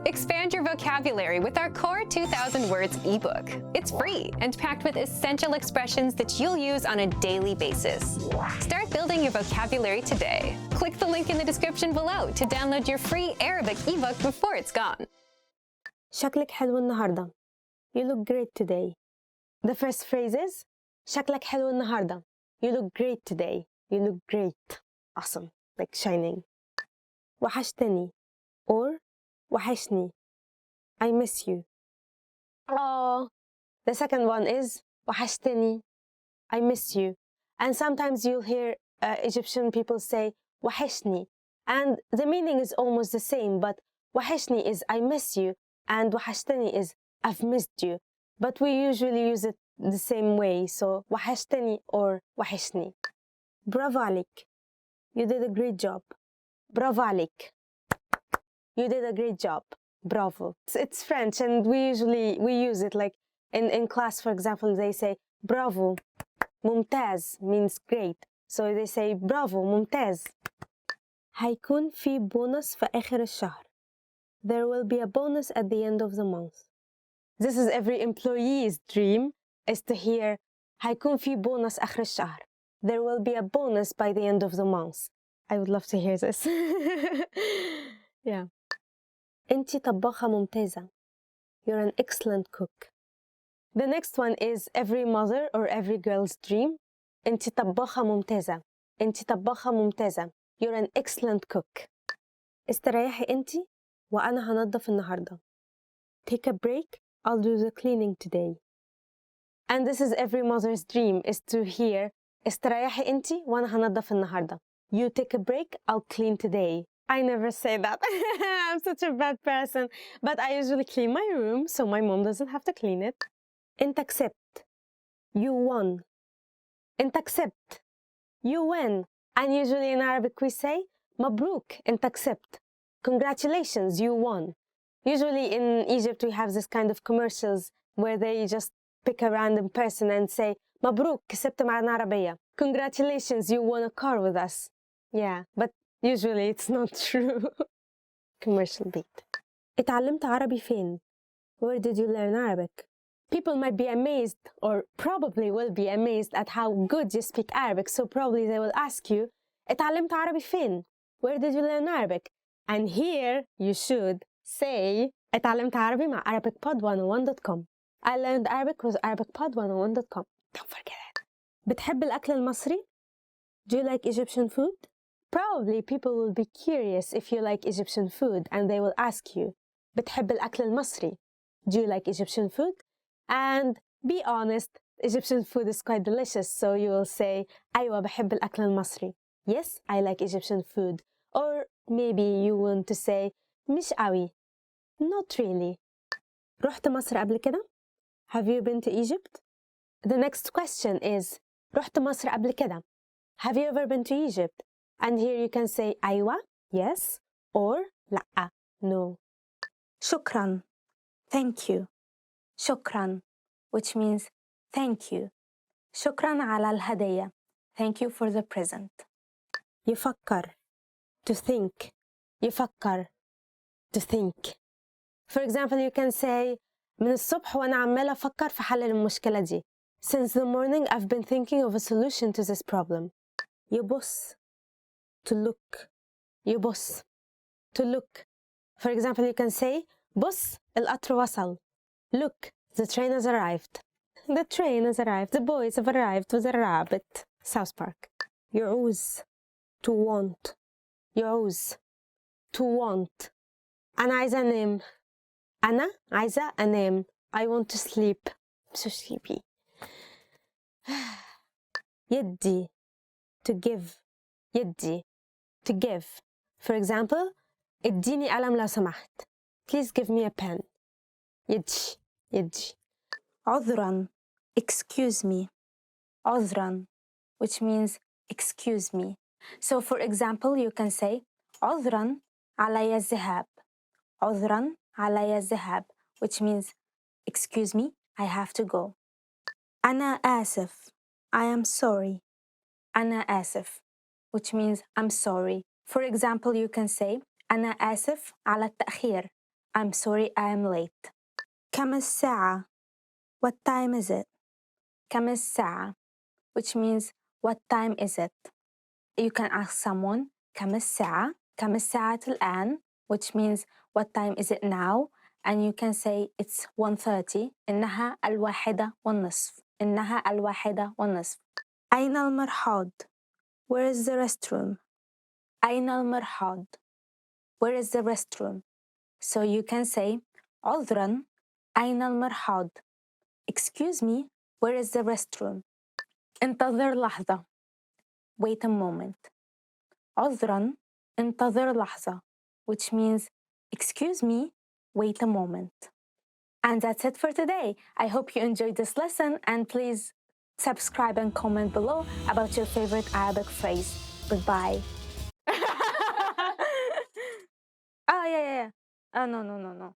Expand your vocabulary with our Core 2000 Words ebook. It's free and packed with essential expressions that you'll use on a daily basis. Start building your vocabulary today. Click the link in the description below to download your free Arabic ebook before it's gone. شكلك حلو النهاردة. You look great today. The first phrase is شكلك حلو النهاردة. You look great today. You look great. Awesome. Like shining. وحشتني or وحشني. I miss you. Oh. The second one is وحشتني. I miss you. And sometimes you'll hear Egyptian people say وحشني. And the meaning is almost the same, but وحشني is I miss you, and وحشتني is I've missed you. But we usually use it the same way, so وحشتني or وحشني. برافو عليك. You did a great job. برافو عليك. You did a great job. Bravo. It's French, and we use it like in class, for example, they say bravo. ممتاز means great. So they say bravo, ممتاز. هيكون في بونص في آخر الشهر. There will be a bonus at the end of the month. This is every employee's dream, is to hear هيكون في بونص آخر الشهر. There will be a bonus by the end of the month. I would love to hear this. Yeah. أنتِ طباخة ممتازة. You're an excellent cook. The next one is every mother or every girl's dream. أنتِ طباخة ممتازة. أنتِ طباخة ممتازة. You're an excellent cook. استريحي أنتِ وأنا هنظف النهاردة. Take a break. I'll do the cleaning today. And this is every mother's dream, is to hear استريحي أنتِ وأنا هنظف النهاردة. You take a break. I'll clean today. I never say that. I'm such a bad person. But I usually clean my room so my mom doesn't have to clean it. أنت كسبت. You won. أنت كسبت. You win. And usually in Arabic we say مبروك أنت كسبت. Congratulations, you won. Usually in Egypt we have this kind of commercials where they just pick a random person and say مبروك كسبت معنا عربية. Congratulations, you won a car with us. Yeah, but usually it's not true. Commercial beat. اتعلمت عربي فين? Where did you learn Arabic? People might be amazed, or probably will be amazed at how good you speak Arabic, so probably they will ask you اتعلمت عربي فين? Where did you learn Arabic? And here you should say اتعلمت عربي مع arabicpod101.com. I learned Arabic with arabicpod101.com. Don't forget it. بتحب الأكل المصري? Do you like Egyptian food? Probably people will be curious if you like Egyptian food and they will ask you بتحب الأكل المصري? Do you like Egyptian food? And be honest, Egyptian food is quite delicious, so you will say أيوة بحب الأكل المصري. Yes, I like Egyptian food. Or maybe you want to say مش قوي. Not really. رحت مصر قبل كده? Have you been to Egypt? The next question is رحت مصر قبل كده? Have you ever been to Egypt? And here you can say أيوة, yes, or لأ, no. شكراً, thank you. شكراً, which means thank you. شكراً على الهدية. Thank you for the present. يفكر, to think. يفكر, to think. For example, you can say من الصبح وأنا عمالة أفكر في حل المشكلة دي. Since the morning I've been thinking of a solution to this problem. يبص, to look. يبص, to look. For example, you can say بص القطر وصل. Look, the train has arrived. The train has arrived. The boys have arrived with a rabbit. South Park. يعوز, to want. يعوز, to want. أنا عايزة أنام. أنا عايزة أنام. I want to sleep. I'm so sleepy. يدي, to give. يدي, to give. For example, اديني قلم لو سمحت. Please give me a pen. يدي, يدي. عذراً, excuse me. عذراً, which means excuse me. So for example, you can say عذراً علي الذهاب. عذراً علي الذهاب, which means excuse me, I have to go. أنا آسف. I am sorry. أنا آسف, which means I'm sorry. For example, you can say أنا آسف على التأخير. I'm sorry I'm late. كم الساعة? What time is it? كم الساعة? Which means what time is it? You can ask someone كم الساعة? كم الساعة الآن? Which means what time is it now? And you can say it's 1:30. إنها 1:30. إنها 1:30. أين المرحاض? Where is the restroom? أين المرحاض? Where is the restroom? So you can say عذراً أين المرحاض? Excuse me, where is the restroom? انتظر لحظة. Wait a moment. عذراً انتظر لحظة, which means excuse me, wait a moment. And that's it for today. I hope you enjoyed this lesson, and please subscribe and comment below about your favorite Arabic phrase. Goodbye. Oh, yeah. Oh, no.